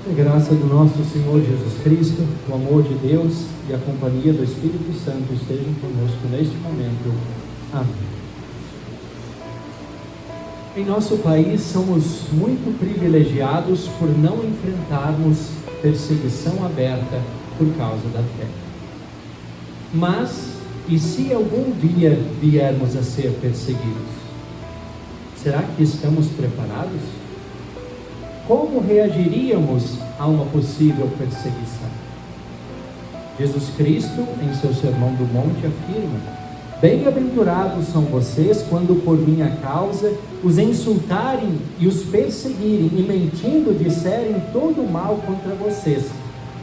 A graça do nosso Senhor Jesus Cristo, o amor de Deus e a companhia do Espírito Santo estejam conosco neste momento. Amém. Em nosso país somos muito privilegiados por não enfrentarmos perseguição aberta por causa da fé. Mas, e se algum dia viermos a ser perseguidos? Será que estamos preparados? Como reagiríamos a uma possível perseguição? Jesus Cristo, em seu Sermão do Monte, afirma: bem-aventurados são vocês quando por minha causa os insultarem e os perseguirem e mentindo disserem todo o mal contra vocês.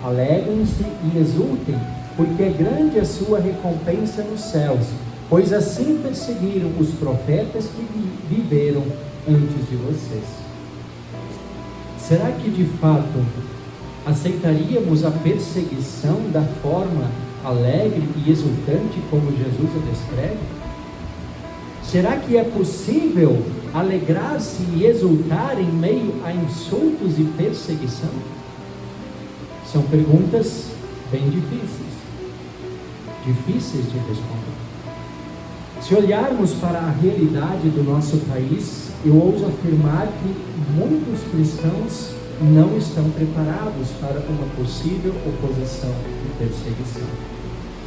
Alegrem-se e exultem, porque é grande a sua recompensa nos céus, pois assim perseguiram os profetas que viveram antes de vocês. Será que de fato aceitaríamos a perseguição da forma alegre e exultante como Jesus a descreve? Será que é possível alegrar-se e exultar em meio a insultos e perseguição? São perguntas bem difíceis de responder. Se olharmos para a realidade do nosso país, eu ouso afirmar que muitos cristãos não estão preparados para uma possível oposição e perseguição.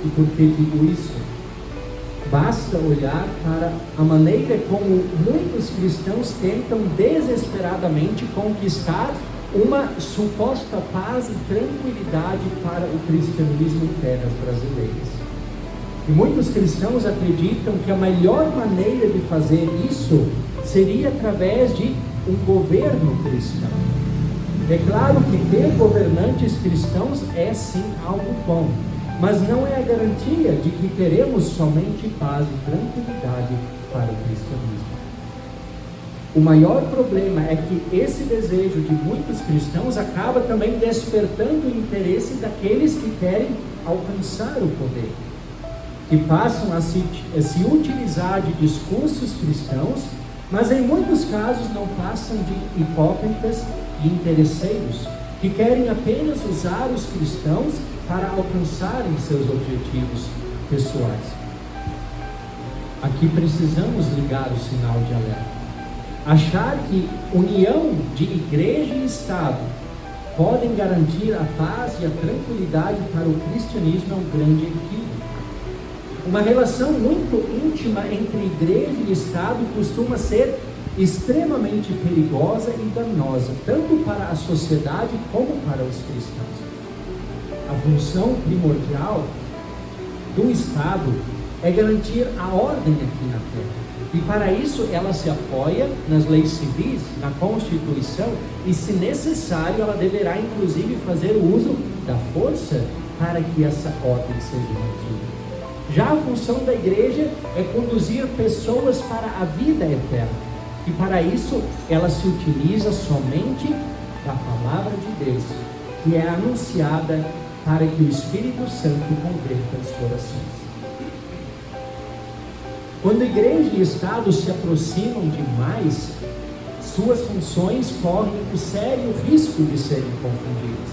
E por que digo isso? Basta olhar para a maneira como muitos cristãos tentam desesperadamente conquistar uma suposta paz e tranquilidade para o cristianismo em terras brasileiras. E muitos cristãos acreditam que a melhor maneira de fazer isso seria através de um governo cristão. É claro que ter governantes cristãos é sim algo bom, mas não é a garantia de que teremos somente paz e tranquilidade para o cristianismo. O maior problema é que esse desejo de muitos cristãos acaba também despertando o interesse daqueles que querem alcançar o poder, que passam a se utilizar de discursos cristãos, mas em muitos casos não passam de hipócritas e interesseiros, que querem apenas usar os cristãos para alcançarem seus objetivos pessoais. Aqui precisamos ligar o sinal de alerta. Achar que união de igreja e Estado podem garantir a paz e a tranquilidade para o cristianismo é um grande equívoco. Uma relação muito íntima entre igreja e Estado costuma ser extremamente perigosa e danosa, tanto para a sociedade como para os cristãos. A função primordial do Estado é garantir a ordem aqui na terra. E para isso ela se apoia nas leis civis, na Constituição, e se necessário ela deverá inclusive fazer uso da força para que essa ordem seja mantida. Já a função da igreja é conduzir pessoas para a vida eterna. E para isso ela se utiliza somente da palavra de Deus, que é anunciada para que o Espírito Santo converta os corações. Quando a igreja e o Estado se aproximam demais, suas funções correm o sério risco de serem confundidas.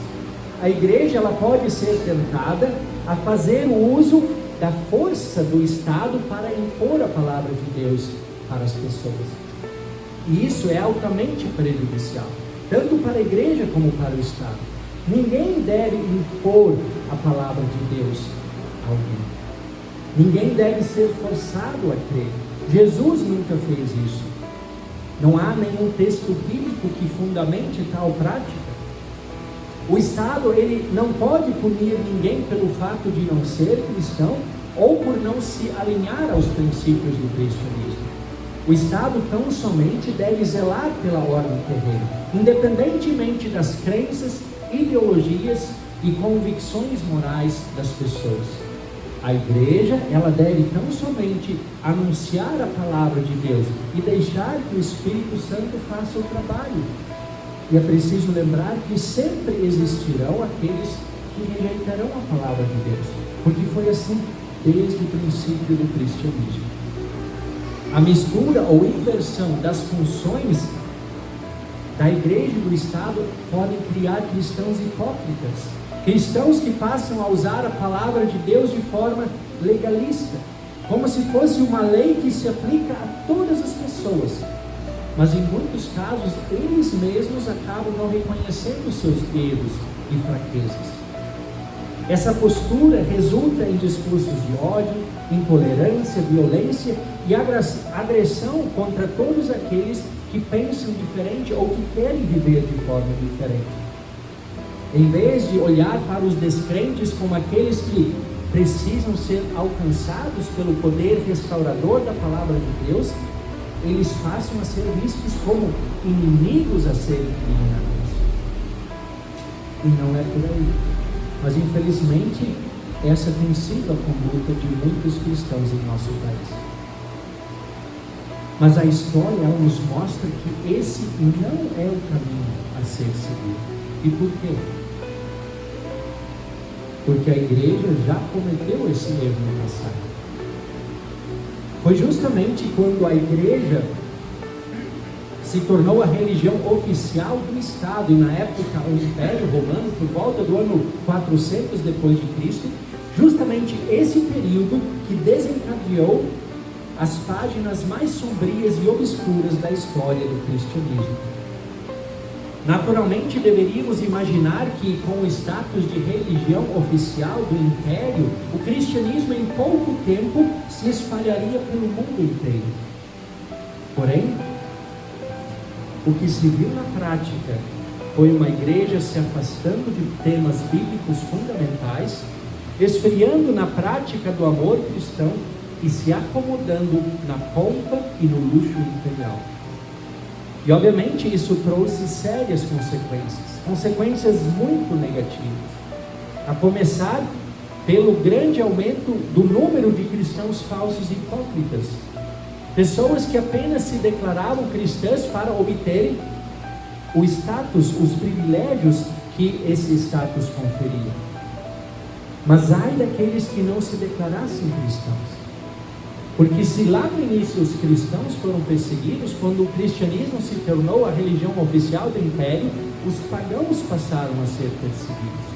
A igreja ela pode ser tentada a fazer o uso da força do Estado para impor a palavra de Deus para as pessoas. E isso é altamente prejudicial, tanto para a igreja como para o Estado. Ninguém deve impor a palavra de Deus a alguém. Ninguém deve ser forçado a crer. Jesus nunca fez isso. Não há nenhum texto bíblico que fundamente tal prática. O Estado ele não pode punir ninguém pelo fato de não ser cristão ou por não se alinhar aos princípios do cristianismo. O Estado tão somente deve zelar pela ordem terrena, independentemente das crenças, ideologias e convicções morais das pessoas. A igreja, ela deve tão somente anunciar a palavra de Deus e deixar que o Espírito Santo faça o trabalho. E é preciso lembrar que sempre existirão aqueles que rejeitarão a palavra de Deus, porque foi assim desde o princípio do cristianismo. A mistura ou inversão das funções da igreja e do Estado podem criar cristãos hipócritas, cristãos que passam a usar a palavra de Deus de forma legalista, como se fosse uma lei que se aplica a todas as pessoas, mas em muitos casos eles mesmos acabam não reconhecendo seus erros e fraquezas. Essa postura resulta em discursos de ódio, intolerância, violência e agressão contra todos aqueles que pensam diferente ou que querem viver de forma diferente. Em vez de olhar para os descrentes como aqueles que precisam ser alcançados pelo poder restaurador da palavra de Deus, eles passam a ser vistos como inimigos a serem eliminados. E não é por aí. Mas infelizmente essa tem sido a conduta de muitos cristãos em nosso país. Mas a história nos mostra que esse não é o caminho a ser seguido. E por quê? Porque a igreja já cometeu esse erro no passado. Foi justamente quando a igreja se tornou a religião oficial do Estado, e na época o Império Romano, por volta do ano 400 depois de Cristo, justamente esse período que desencadeou as páginas mais sombrias e obscuras da história do cristianismo. Naturalmente deveríamos imaginar que com o status de religião oficial do Império, o cristianismo em pouco tempo se espalharia pelo mundo inteiro. Porém, o que se viu na prática foi uma igreja se afastando de temas bíblicos fundamentais, esfriando na prática do amor cristão e se acomodando na pompa e no luxo imperial. E obviamente isso trouxe sérias consequências muito negativas, a começar pelo grande aumento do número de cristãos falsos e hipócritas, pessoas que apenas se declaravam cristãs para obterem o status, os privilégios que esse status conferia. Mas ai daqueles que não se declarassem cristãos. Porque se lá no início os cristãos foram perseguidos, quando o cristianismo se tornou a religião oficial do Império, os pagãos passaram a ser perseguidos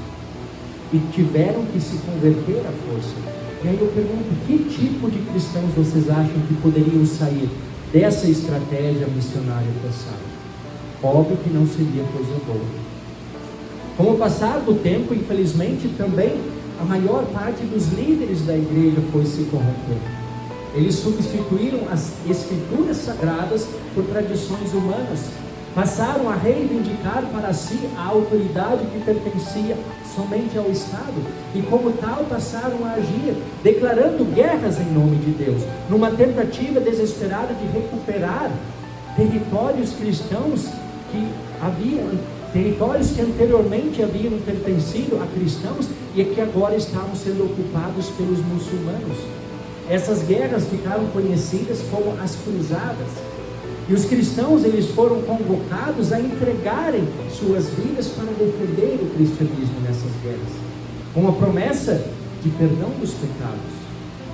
e tiveram que se converter à força. E aí eu pergunto, que tipo de cristãos vocês acham que poderiam sair dessa estratégia missionária passada? Óbvio que não seria coisa boa. Com o passar do tempo, infelizmente, também a maior parte dos líderes da igreja foi se corromper. Eles substituíram as escrituras sagradas por tradições humanas. Passaram a reivindicar para si a autoridade que pertencia somente ao Estado. E como tal passaram a agir, declarando guerras em nome de Deus, numa tentativa desesperada de recuperar territórios cristãos territórios que anteriormente haviam pertencido a cristãos e que agora estavam sendo ocupados pelos muçulmanos. Essas guerras ficaram conhecidas como as cruzadas. E os cristãos, eles foram convocados a entregarem suas vidas para defender o cristianismo nessas guerras, com a promessa de perdão dos pecados,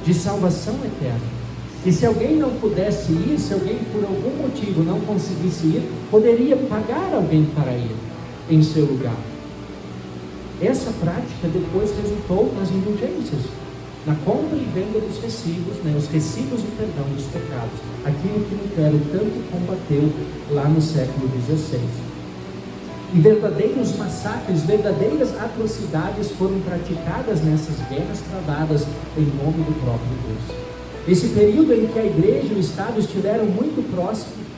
de salvação eterna. E se alguém não pudesse ir, se alguém por algum motivo não conseguisse ir, poderia pagar alguém para ir em seu lugar. Essa prática depois resultou nas indulgências, na compra e venda dos recibos, os recibos de perdão dos pecados, aquilo que o Império tanto combateu lá no século XVI. E verdadeiros massacres, verdadeiras atrocidades foram praticadas nessas guerras travadas em nome do próprio Deus. Esse período em que a igreja e o Estado estiveram muito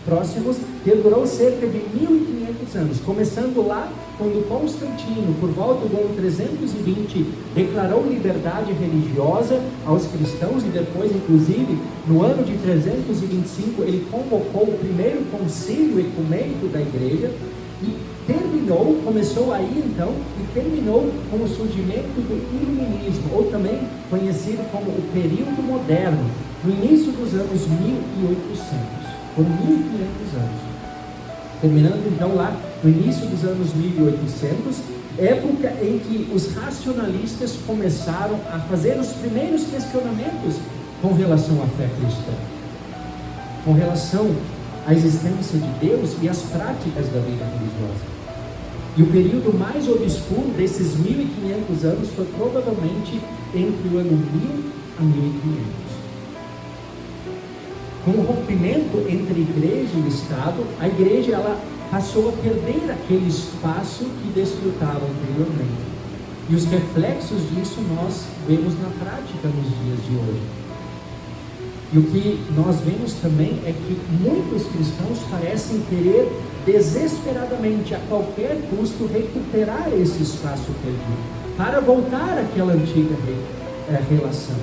próximos perdurou cerca de 1500 anos, começando lá quando Constantino, por volta do ano 320, declarou liberdade religiosa aos cristãos, e depois, inclusive, no ano de 325, ele convocou o primeiro concílio ecumênico da igreja, e começou aí então, e terminou com o surgimento do iluminismo, ou também conhecido como o período moderno, no início dos anos 1800. Foram 1500 anos. Terminando então lá no início dos anos 1800, época em que os racionalistas começaram a fazer os primeiros questionamentos com relação à fé cristã, com relação a existência de Deus e as práticas da vida religiosa. E o período mais obscuro desses 1500 anos foi provavelmente entre o ano 1000 a 1500. Com o rompimento entre igreja e Estado, a igreja ela passou a perder aquele espaço que desfrutava anteriormente. E os reflexos disso nós vemos na prática nos dias de hoje. E o que nós vemos também é que muitos cristãos parecem querer desesperadamente, a qualquer custo, recuperar esse espaço perdido, para voltar àquela antiga relação.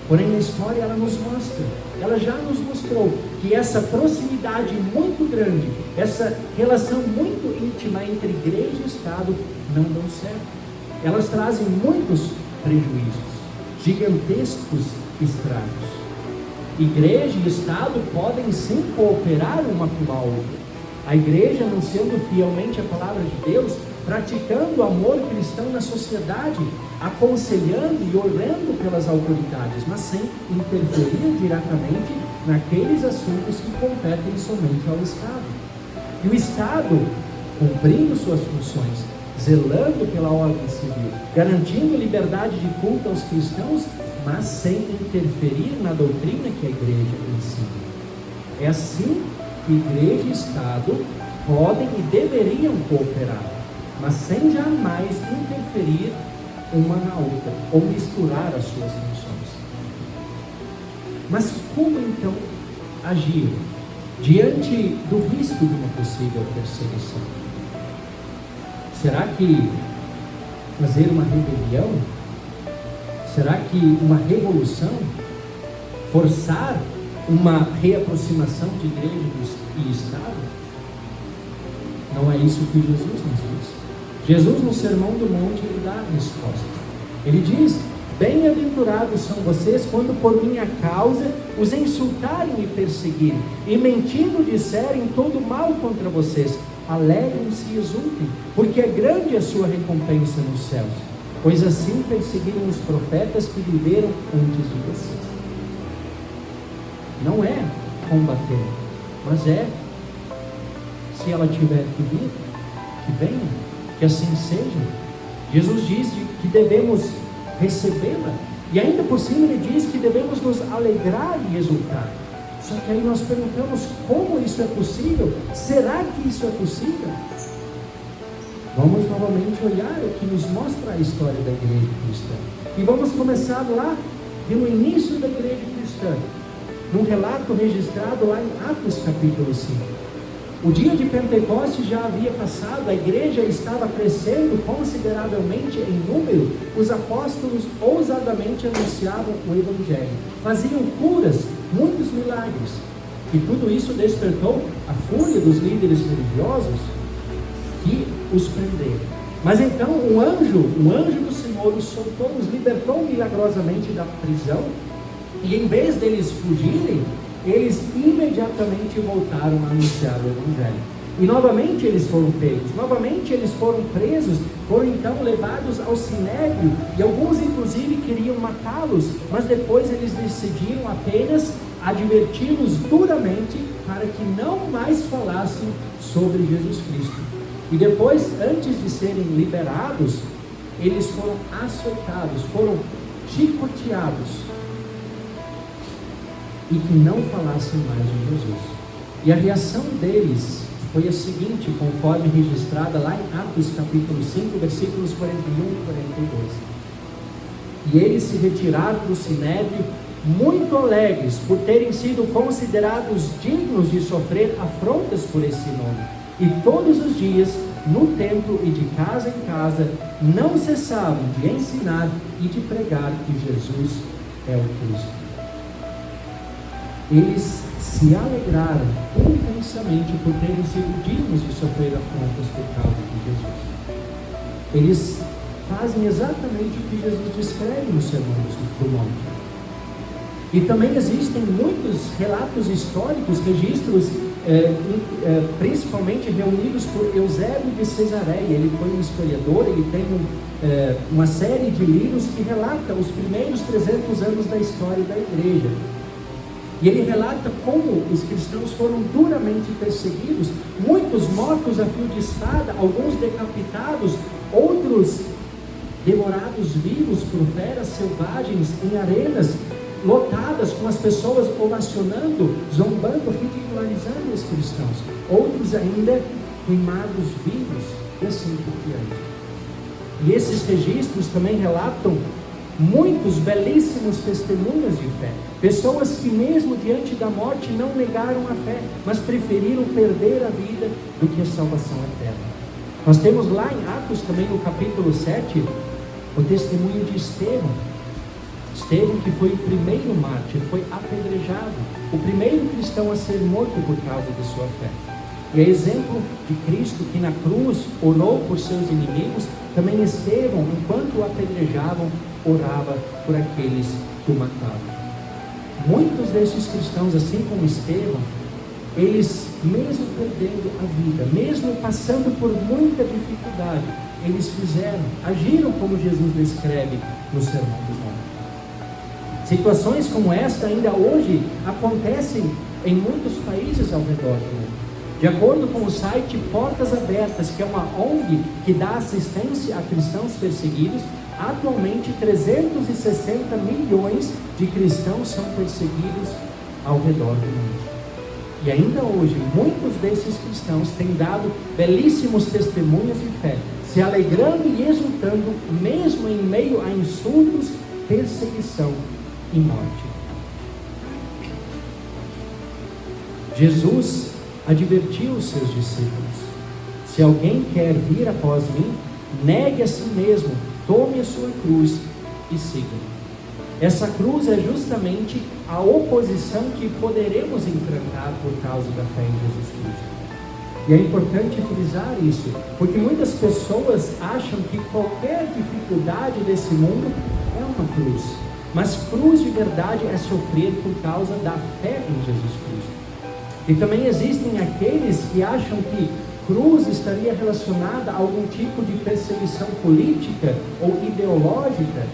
Porém, a história ela nos mostra, ela já nos mostrou que essa proximidade muito grande, essa relação muito íntima entre igreja e Estado não dão certo. Elas trazem muitos prejuízos, gigantescos estragos. Igreja e Estado podem sim cooperar uma com a outra. A igreja anunciando fielmente a palavra de Deus, praticando o amor cristão na sociedade, aconselhando e orando pelas autoridades, mas sem interferir diretamente naqueles assuntos que competem somente ao Estado. E o Estado, cumprindo suas funções, zelando pela ordem civil, garantindo liberdade de culto aos cristãos, mas sem interferir na doutrina que a igreja ensina. É assim que igreja e Estado podem e deveriam cooperar, mas sem jamais interferir uma na outra, ou misturar as suas funções. Mas como então agir diante do risco de uma possível perseguição? Será que fazer uma rebelião? Será que uma revolução? Forçar uma reaproximação de igreja e Estado? Não é isso que Jesus nos diz. Jesus, no Sermão do Monte, ele dá a resposta. Ele diz: bem-aventurados são vocês quando por minha causa os insultarem e perseguirem, e mentindo disserem todo mal contra vocês. Alegrem-se e exultem, porque é grande a sua recompensa nos céus, pois assim perseguiram os profetas que viveram antes de vocês. Não é combater, mas é, se ela tiver que vir, que venha, que assim seja. Jesus diz que devemos recebê-la, e ainda por cima ele diz que devemos nos alegrar e exultar. Só que aí nós perguntamos: como isso é possível? Será que isso é possível? Vamos novamente olhar o que nos mostra a história da igreja cristã. E vamos começar lá, no início da igreja cristã, num relato registrado lá em Atos capítulo 5. O dia de Pentecostes já havia passado, a igreja estava crescendo consideravelmente em número, os apóstolos ousadamente anunciavam o Evangelho, faziam curas, muitos milagres, e tudo isso despertou a fúria dos líderes religiosos que os prenderam. Mas então um anjo do Senhor os soltou, os libertou milagrosamente da prisão, e em vez deles fugirem, eles imediatamente voltaram a anunciar o Evangelho. E novamente eles foram pegos, novamente eles foram presos, foram então levados ao sinédrio, e alguns inclusive queriam matá-los, mas depois eles decidiram apenas adverti-los duramente para que não mais falassem sobre Jesus Cristo. E depois, antes de serem liberados, eles foram açoitados, foram chicoteados, e que não falassem mais de Jesus. E a reação deles foi a seguinte, conforme registrada lá em Atos capítulo 5, versículos 41 e 42. E eles se retiraram do sinédrio muito alegres por terem sido considerados dignos de sofrer afrontas por esse nome. E todos os dias, no templo e de casa em casa, não cessavam de ensinar e de pregar que Jesus é o Cristo. Eles se alegraram intensamente por terem sido dignos de sofrer afrontas por causa de Jesus. Eles fazem exatamente o que Jesus descreve no Sermão do Monte. E também existem muitos relatos históricos, registros, principalmente reunidos por Eusébio de Cesareia. Ele foi um historiador, ele tem uma série de livros que relata os primeiros 300 anos da história da igreja. E ele relata como os cristãos foram duramente perseguidos, muitos mortos a fio de espada, alguns decapitados, outros devorados vivos por feras selvagens em arenas lotadas, com as pessoas ovacionando, zombando, ridicularizando os cristãos. Outros ainda queimados vivos, e assim por diante. E esses registros também relatam muitos belíssimos testemunhos de fé. Pessoas que mesmo diante da morte não negaram a fé, mas preferiram perder a vida do que a salvação eterna. Nós temos lá em Atos também no capítulo 7, o testemunho de Estevão. Estevão, que foi o primeiro mártir, foi apedrejado, o primeiro cristão a ser morto por causa de sua fé. E é exemplo de Cristo que na cruz orou por seus inimigos. Também Estevão, enquanto o apedrejavam, orava por aqueles que o matavam. Muitos desses cristãos, assim como Estevão, eles, mesmo perdendo a vida, mesmo passando por muita dificuldade, eles agiram como Jesus descreve no Sermão do Monte. Situações como esta ainda hoje acontecem em muitos países ao redor do mundo. De acordo com o site Portas Abertas, que é uma ONG que dá assistência a cristãos perseguidos, atualmente 360 milhões de cristãos são perseguidos ao redor do mundo. E ainda hoje, muitos desses cristãos têm dado belíssimos testemunhos de fé, se alegrando e exultando, mesmo em meio a insultos, perseguição e morte. Jesus advertiu os seus discípulos: se alguém quer vir após mim, negue a si mesmo, tome a sua cruz e siga-me. Essa cruz é justamente a oposição que poderemos enfrentar por causa da fé em Jesus Cristo. E é importante frisar isso, porque muitas pessoas acham que qualquer dificuldade desse mundo é uma cruz. Mas cruz de verdade é sofrer por causa da fé em Jesus Cristo. E também existem aqueles que acham que cruz estaria relacionada a algum tipo de perseguição política ou ideológica.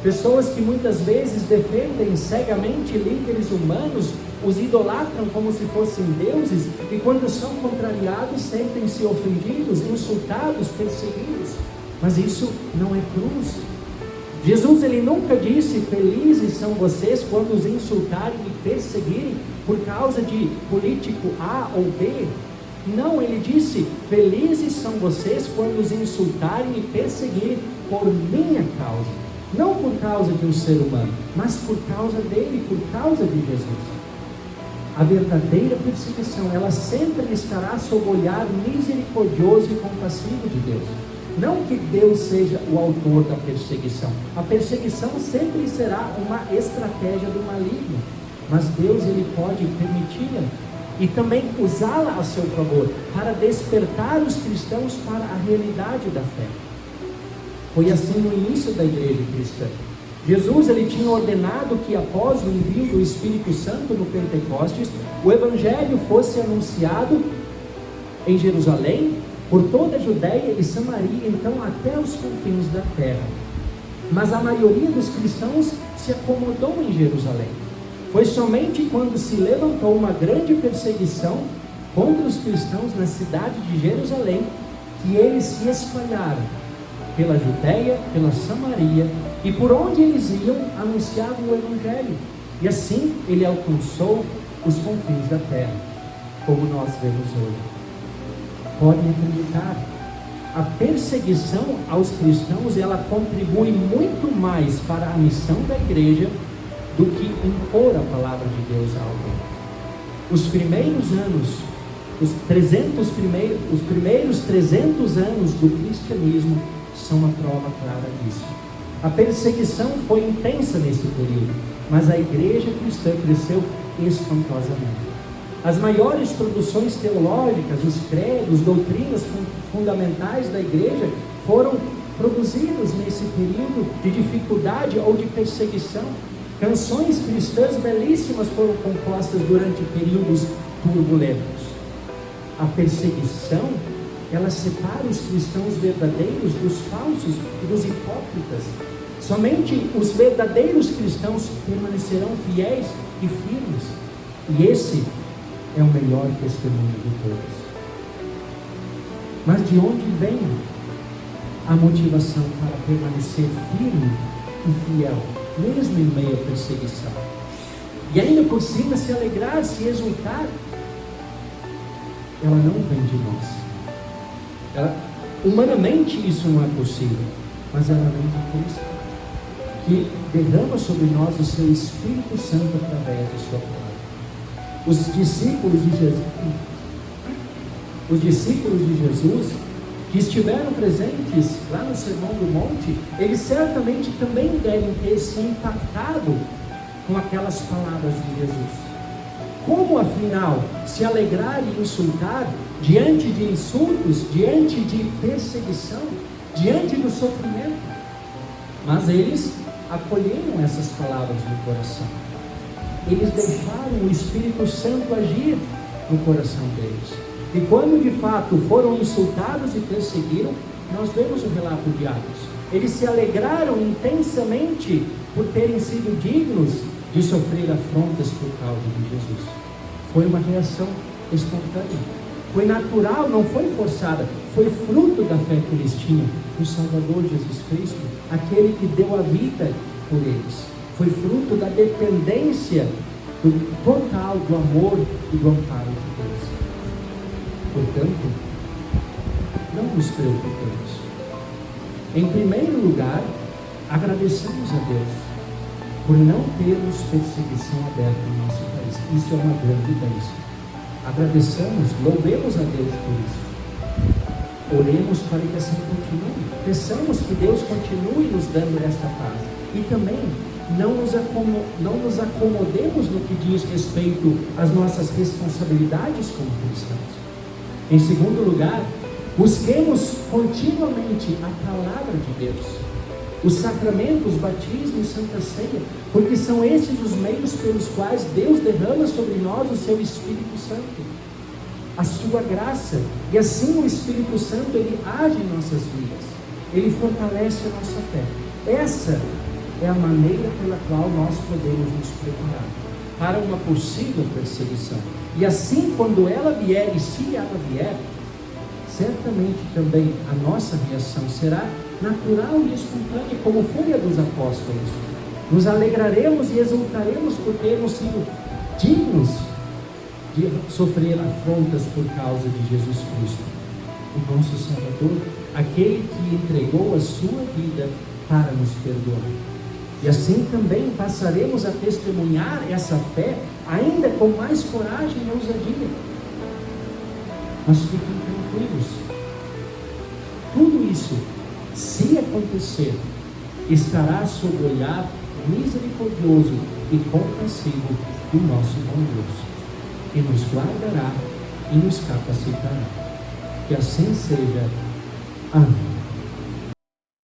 Pessoas que muitas vezes defendem cegamente líderes humanos, os idolatram como se fossem deuses, e quando são contrariados sentem-se ofendidos, insultados, perseguidos. Mas isso não é cruz. Jesus, ele nunca disse: felizes são vocês quando os insultarem e perseguirem por causa de político A ou B. Não, ele disse: felizes são vocês quando os insultarem e perseguirem por minha causa. Não por causa de um ser humano, mas por causa dele, por causa de Jesus. A verdadeira perseguição, ela sempre estará sob o olhar misericordioso e compassivo de Deus. Não que Deus seja o autor da perseguição. A perseguição sempre será uma estratégia do maligno, mas Deus, ele pode permiti-la e também usá-la a seu favor para despertar os cristãos para a realidade da fé. Foi assim no início da igreja cristã. Jesus, ele tinha ordenado que após o envio do Espírito Santo no Pentecostes, o Evangelho fosse anunciado em Jerusalém, por toda a Judéia e Samaria, então até os confins da terra. Mas a maioria dos cristãos se acomodou em Jerusalém. Foi somente quando se levantou uma grande perseguição contra os cristãos na cidade de Jerusalém que eles se espalharam pela Judéia, pela Samaria, e por onde eles iam, anunciavam o Evangelho. E assim ele alcançou os confins da terra, como nós vemos hoje. Podem acreditar, a perseguição aos cristãos, ela contribui muito mais para a missão da igreja do que impor a palavra de Deus a alguém. Os primeiros anos, os primeiros 300 anos do cristianismo são uma prova clara disso. A perseguição foi intensa nesse período, mas a igreja cristã cresceu espantosamente. As maiores produções teológicas, os credos, doutrinas fundamentais da igreja foram produzidos nesse período de dificuldade ou de perseguição. Canções cristãs belíssimas foram compostas durante períodos turbulentos. A perseguição, ela separa os cristãos verdadeiros dos falsos e dos hipócritas. Somente os verdadeiros cristãos permanecerão fiéis e firmes. E esse é o melhor testemunho de todos. Mas de onde vem a motivação para permanecer firme e fiel, mesmo em meio à perseguição? E ainda por cima se alegrar, se exultar? Ela não vem de nós. Humanamente isso não é possível, mas ela vem de Cristo, que derrama sobre nós o seu Espírito Santo através de sua palavra. Os discípulos de Jesus que estiveram presentes lá no Sermão do Monte, eles certamente também devem ter se impactado com aquelas palavras de Jesus. Como, afinal, se alegrar e insultar diante de insultos, diante de perseguição, diante do sofrimento? Mas eles acolheram essas palavras no coração. Eles deixaram o Espírito Santo agir no coração deles. E quando de fato foram insultados e perseguiram, nós vemos o relato de Atos. Eles se alegraram intensamente por terem sido dignos de sofrer afrontas por causa de Jesus. Foi uma reação espontânea. Foi natural, não foi forçada. Foi fruto da fé que eles tinham no Salvador Jesus Cristo, aquele que deu a vida por eles. Foi fruto da dependência total do amor e do amparo de Deus. Portanto, não nos preocupemos. Em primeiro lugar, agradeçamos a Deus por não termos perseguição aberta no nosso país. Isso é uma grande bênção. Agradeçamos, louvemos a Deus por isso. Oremos para que assim continue. Peçamos que Deus continue nos dando esta paz. E também não nos acomodemos no que diz respeito às nossas responsabilidades como cristãos. Em segundo lugar, busquemos continuamente a palavra de Deus, os sacramentos, batismo e santa ceia, porque são esses os meios pelos quais Deus derrama sobre nós o seu Espírito Santo, a sua graça, e assim o Espírito Santo ele age em nossas vidas, ele fortalece a nossa fé. Essa é a maneira pela qual nós podemos nos preparar para uma possível perseguição. E assim, quando ela vier, e se ela vier, certamente também a nossa reação será natural e espontânea, como foi a dos apóstolos. Nos alegraremos e exultaremos por termos sido dignos de sofrer afrontas por causa de Jesus Cristo, o nosso Salvador, aquele que entregou a sua vida para nos perdoar. E assim também passaremos a testemunhar essa fé ainda com mais coragem e ousadia. Mas fiquem tranquilos, tudo isso, se acontecer, estará sob o olhar misericordioso e compassivo do nosso bom Deus, que nos guardará e nos capacitará. Que assim seja. Amém.